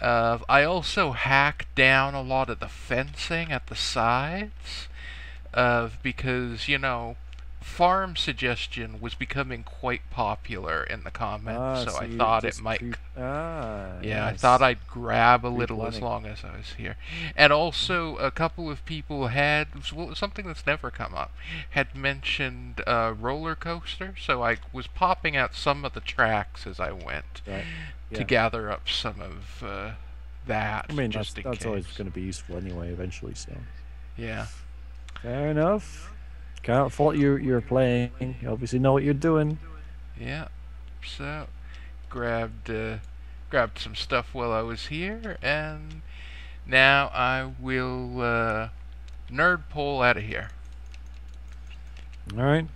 I also hacked down a lot of the fencing at the sides, because, farm suggestion was becoming quite popular in the comments, Ah, so so I you thought it just might. Yeah, I thought yes, I'd grab a little as pre-planning. long as I was here. And also, a couple of people had, well, something that's never come up, had mentioned roller coaster, so I was popping out some of the tracks as I went Right. to Yeah. gather up some of I that, mean, just in that's always case. going to be useful anyway, eventually. So Yeah. fair enough. Can't fault you. You're playing. You obviously know what you're doing. Yeah. So, grabbed grabbed some stuff while I was here, and now I will nerd pole out of here. All right.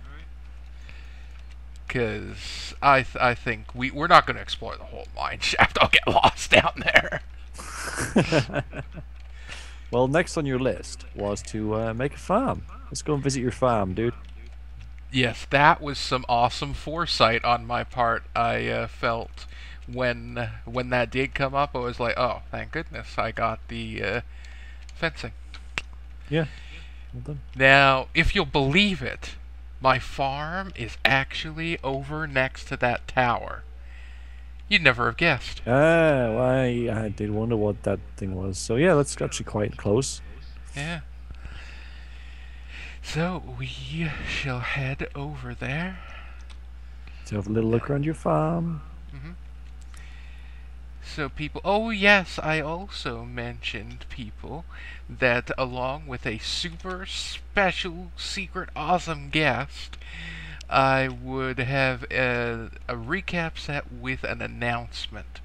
Because I think we're not going to explore the whole mine shaft. I'll get lost down there. Well, next on your list was to make a farm. Let's go and visit your farm, dude. Yes, that was some awesome foresight on my part. I felt when that did come up. I was like, oh, thank goodness I got the fencing. Yeah. Well done. Now, if you'll believe it, my farm is actually over next to that tower. You'd never have guessed. Ah, well, I did wonder what that thing was. So yeah, that's actually quite close. Yeah. So we shall head over there. To have a little look around your farm. hmm So people, oh yes, I also mentioned people that along with a super special secret awesome guest, I would have a recap set with an announcement.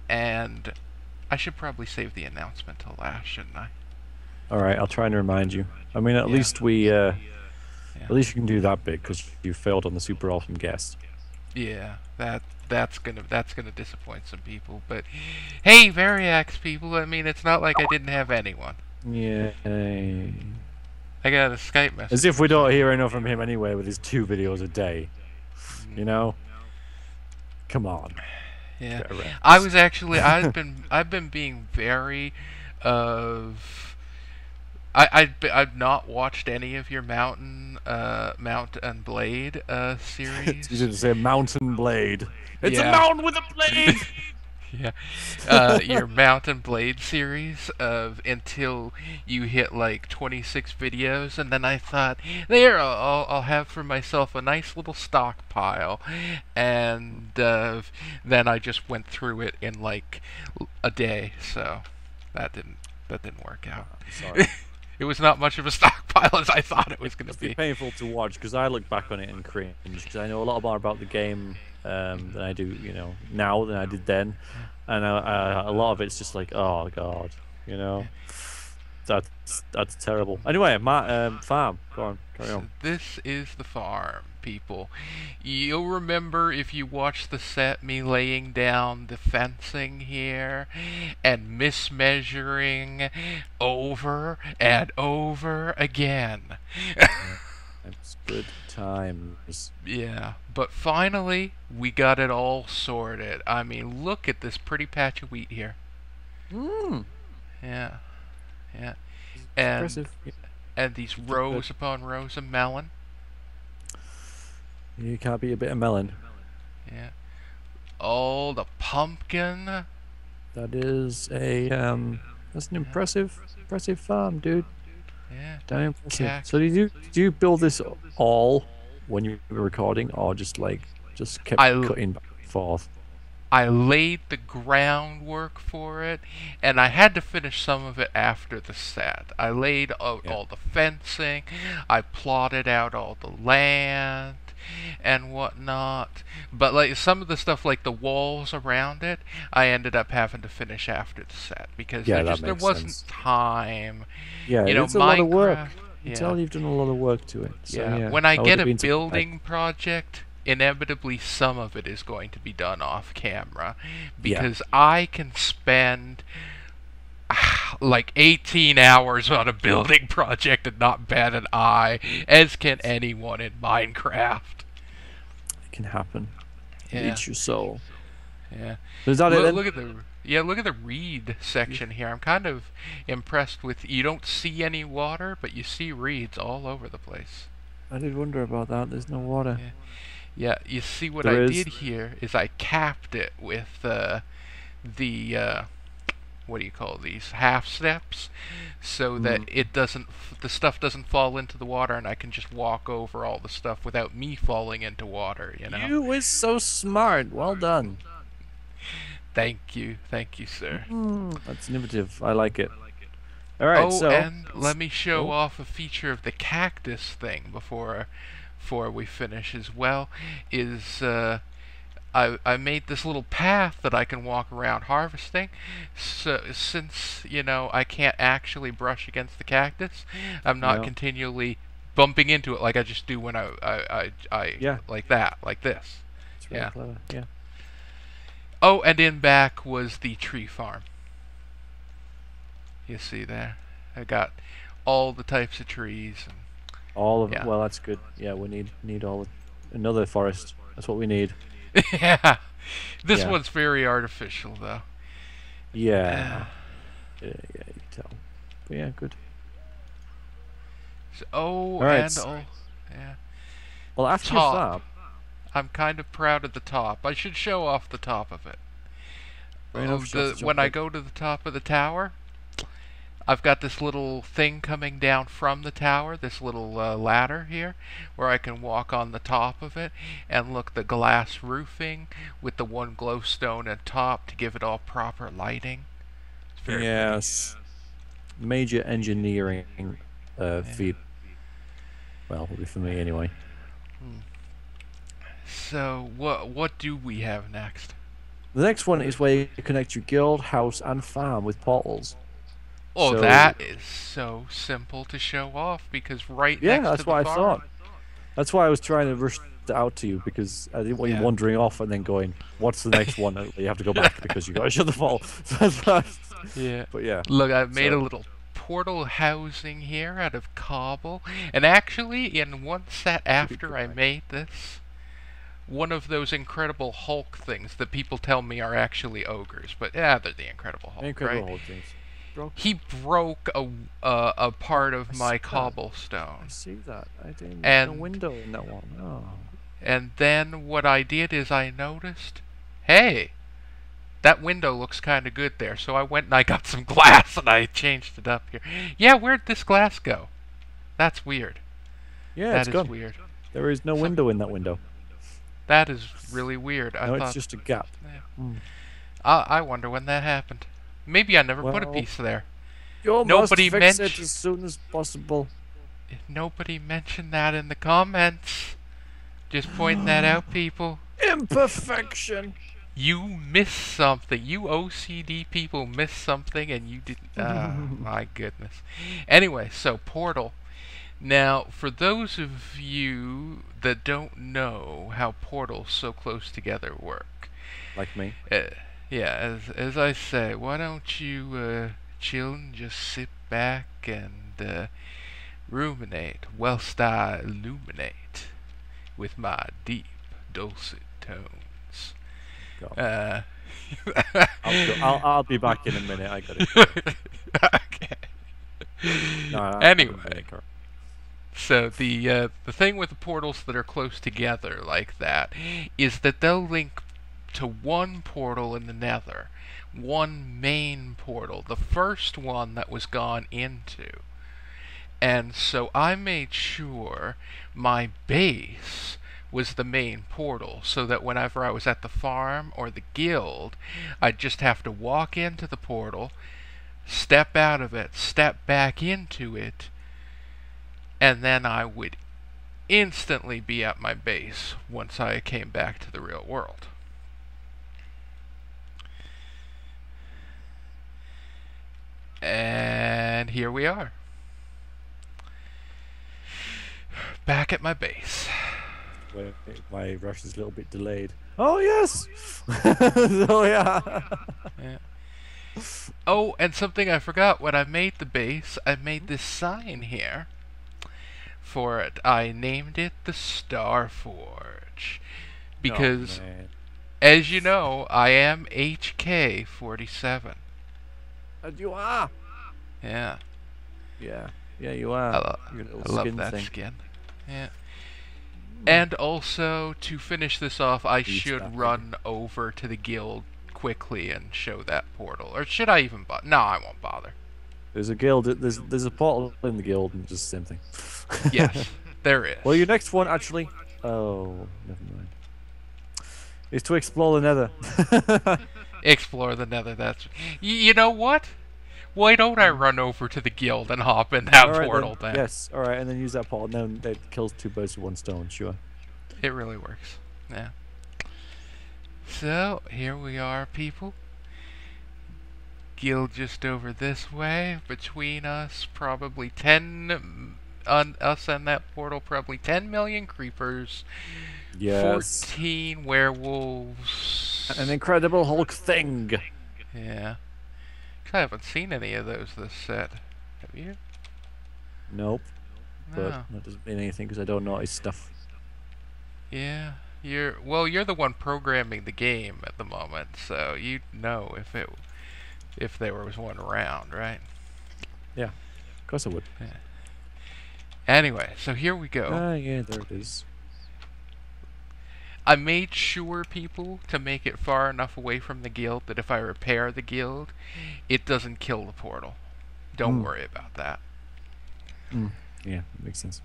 And I should probably save the announcement till last, shouldn't I? All right, I'll try and remind you. I mean, at Yeah, least we, yeah, at least you can do that bit because you failed on the super awesome guest. yeah. That's gonna disappoint some people, but hey, veriax people. I mean, it's not like I didn't have anyone. Yeah. I got a Skype As message if we from don't hear someone. enough from him anyway with his 2 videos a day. You Mm, know? Come on. yeah, Get a I rest. was actually I've been being very of I've not watched any of your Mount and Blade You series. should say Mountain Blade. It's a Yeah. mountain with a blade! Yeah, your Mount and Blade series of until you hit like 26 videos, and then I thought, there, I'll have for myself a nice little stockpile, and then I just went through it in like a day, so that didn't work out. I'm sorry. It was not much of a stockpile as I thought it It was going to must be be. painful to watch because I look back on it and cringe because I know a lot more about the game than I do, now than I did then, and a lot of it's just like, oh god, you know, that's terrible. Anyway, farm, go on, carry So on. this is the farm, people. You'll remember if you watched the set me laying down the fencing here and mismeasuring over and over again. It's good times. Yeah, but finally we got it all sorted. I mean, look at this pretty patch of wheat here. Mm, Yeah, yeah. it's And impressive. and these Pretty good. rows upon rows of melon. You can't beat a bit of melon. Yeah. Oh, the pumpkin. That is that's an Yeah, impressive farm, dude. yeah. Damn impressive. So Cactus. did you build this all when you were recording, or just kept I cutting back and forth? I laid the groundwork for it, and I had to finish some of it after the set. I laid out Yeah. all the fencing, I plotted out all the land and whatnot. But like some of the stuff, like the walls around it, I ended up having to finish after the set because Yeah, that there makes wasn't sense. time. Yeah, You know, it's a lot of work. Minecraft. You can Yeah. tell you've done a lot of work to it. So Yeah, yeah, when I I would get have a been surprised. building project, inevitably some of it is going to be done off camera Yeah, because I can spend like 18 hours on a building project and not bat an eye, as can anyone in Minecraft. it can happen. It Yeah, eats your soul. yeah. So is that it Look, then? look at the Yeah, look at the reed section here. I'm kind of impressed with. You don't see any water, but you see reeds all over the place. I did wonder about that. There's no water. Yeah, yeah. You see what I There did is. here is I capped it with the what do you call these half steps, so that it doesn't the stuff doesn't fall into the water, and I can just walk over all the stuff without me falling into water. You know. You is so smart. Well done. Thank you, sir. That's innovative. I like it. All right, Oh, so and let me show Oh. off a feature of the cactus thing before we finish as well. Is I made this little path that I can walk around harvesting. So since I can't actually brush against the cactus, I'm not Yeah. continually bumping into it like I just do when I Yeah. like that, like this. It's really Yeah. clever. Yeah. Oh, and in back was the tree farm. You see there, I got all the types of trees. And All of it. Yeah. Well, that's good. Yeah, we need all another forest. That's what we need. yeah, this Yeah. one's very artificial though. Yeah. Yeah, you can tell. But yeah, good. Oh, All right. and oh, yeah. Well, after Top. your farm, I'm kind of proud of the top. I should show off the top of it. Fair enough, show off the When I top. go to the top of the tower, I've got this little thing coming down from the tower, this little ladder here, where I can walk on the top of it, and look, the glass roofing with the one glowstone at top to give it all proper lighting. It's very pretty. yes, major engineering feat. Well, will be for me anyway. So what do we have next? The next one is where you connect your guild, house, and farm with portals. Oh, So- that is so simple to show off because right Yeah, next that's to the what I farm. thought. That's why I was trying to rush it out to you, because I didn't want you Yeah. wandering off and then going, "What's the next one?" You have to go back because you got to shut the fall. So that's why. Yeah. But yeah, Look, I've made a So- little portal housing here out of cobble, and actually, in one set after I made this, one of those Incredible Hulk things that people tell me are actually ogres, but yeah, they're the Incredible Hulk, incredible right? whole things. Broke. He broke a part of I see my that. cobblestone. I see that. I didn't. And- no window in that one. Oh. And then what I did is I noticed, hey, that window looks kind of good there. So I went and I got some glass and I changed it up here. Yeah, where'd this glass go? That's weird. Yeah, That it's is gone. weird. There is no window in that window. That is really weird. I No, thought, it's just a gap. I wonder when that happened. Maybe I never put a Well, piece there. You Nobody must fix it mentioned- as soon as possible. Nobody mentioned that in the comments. Just pointing that out, people. Imperfection. You missed something. You OCD people missed something and you didn't. My goodness. Anyway, so Portal. Now, for those of you that don't know how portals so close together work, Like me. yeah, as I say, why don't you chill and just sit back and ruminate whilst I illuminate with my deep, dulcet tones. God. I'll be back in a minute. I got it. Okay. No, Anyway. So the thing with the portals that are close together like that is that they'll link to one portal in the Nether, one main portal, the first one that was gone into. And so I made sure my base was the main portal, so that whenever I was at the farm or the guild, I'd just have to walk into the portal, step out of it, step back into it, and then I would instantly be at my base once I came back to the real world. And here we are. Back at my base. Wait, my rush is a little bit delayed. Oh yes. Oh yeah. Yeah. Oh, and something I forgot. When I made the base, I made this sign here for it. I named it the TheTKForce because Oh, man. As you know, I am HK47. And you are. Yeah. Yeah. Yeah, you are. You little I love skin that thing. skin. Yeah. Mm. And also, to finish this off, I Eat that should pig. run over to the guild quickly and show that portal. Or should I even bother? No, I won't bother. There's a guild. There's a portal in the guild, and just the same thing. Yes, there is. Well, your next one actually. Oh, never mind. Is to explore the Nether. Explore the nether, that's... You know what? Why don't I run over to the guild and hop in that All right portal then. then? Yes. All right, and then use that portal. Then that kills two birds with one stone. Sure. It really works. Yeah. So, here we are, people. Guild just over this way. Between us, probably 10... us and that portal, probably 10 million creepers. Yes. 14 werewolves. An incredible Hulk thing. Yeah. 'Cause I haven't seen any of those this set. Have you? Nope. But No. that doesn't mean anything because I don't notice stuff. Yeah. You're the one programming the game at the moment, so you'd know if there was one around, right? Yeah. Of course I would. Yeah. Anyway, so here we go. Ah, yeah, there it is. I made sure, people, to make it far enough away from the guild that if I repair the guild, it doesn't kill the portal. Don't worry about that. Yeah, that makes sense.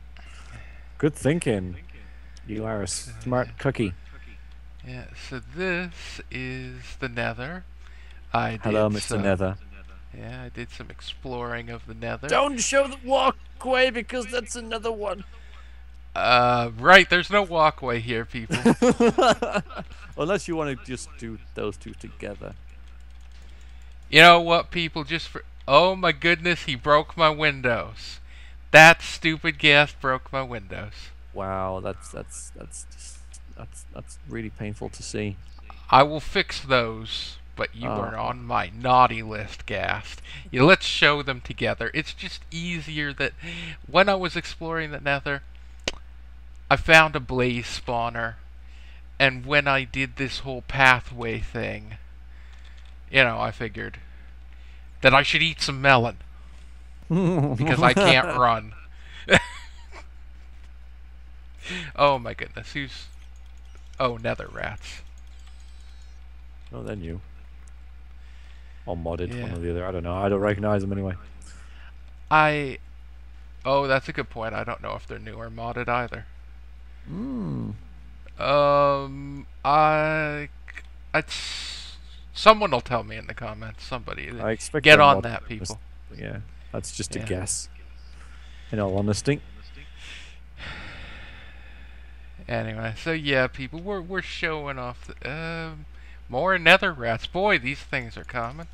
Good thinking. You are a smart cookie. Yeah, so this is the Nether. I did Hello, Mr. some, Nether. Yeah, I did some exploring of the Nether. Don't show the walkway because that's another one. Right, there's no walkway here, people. Unless you want to just do those two together. You know what, people, oh my goodness, he broke my windows. That stupid gas broke my windows. Wow, that's really painful to see. I will fix those, but you are on my naughty list, Gast. Yeah, let's show them together. It's just easier that when I was exploring the Nether, I found a blaze spawner, and when I did this whole pathway thing, I figured that I should eat some melon because I can't run. Oh my goodness, oh, nether rats. Oh, then you. Or modded, Yeah. one or the other. I don't know. I don't recognize them anyway. Oh, that's a good point. I don't know if they're new or modded either. Hmm. Someone will tell me in the comments. Somebody. I expect Get they're on modded. that, people. Yeah, that's just a Yeah. guess. In all honesty. Anyway, so yeah, people, we're showing off more nether rats. Boy, these things are common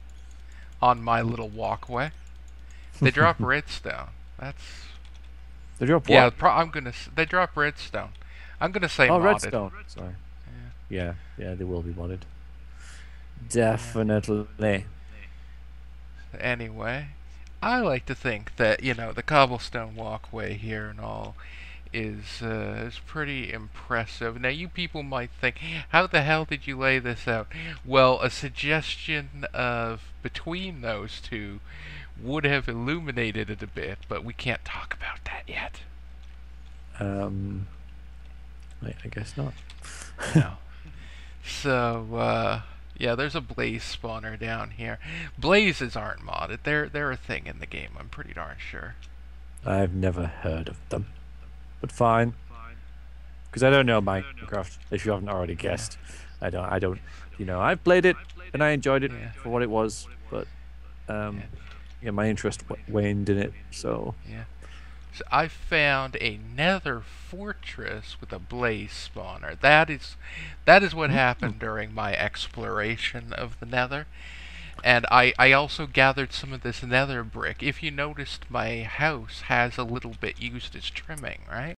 on my little walkway. They drop redstone. They drop what? Yeah, they drop redstone. I'm gonna say Oh, modded. redstone. Sorry. Yeah, they will be modded. Definitely. Anyway, I like to think that the cobblestone walkway here and all is pretty impressive. Now, you people might think, how the hell did you lay this out? Well, a suggestion of between those two would have illuminated it a bit, but we can't talk about that yet. I guess not. No. So, yeah, there's a blaze spawner down here. Blazes aren't modded. They're a thing in the game, I'm pretty darn sure. I've never heard of them. But fine. Because I don't know Minecraft, if you haven't already guessed. I don't, I played it, and I enjoyed it for what it was, but, my interest waned in it, so... Yeah. So I found a nether fortress with a blaze spawner. That is what happened during my exploration of the nether. And I also gathered some of this nether brick. If you noticed, my house has a little bit used as trimming, right?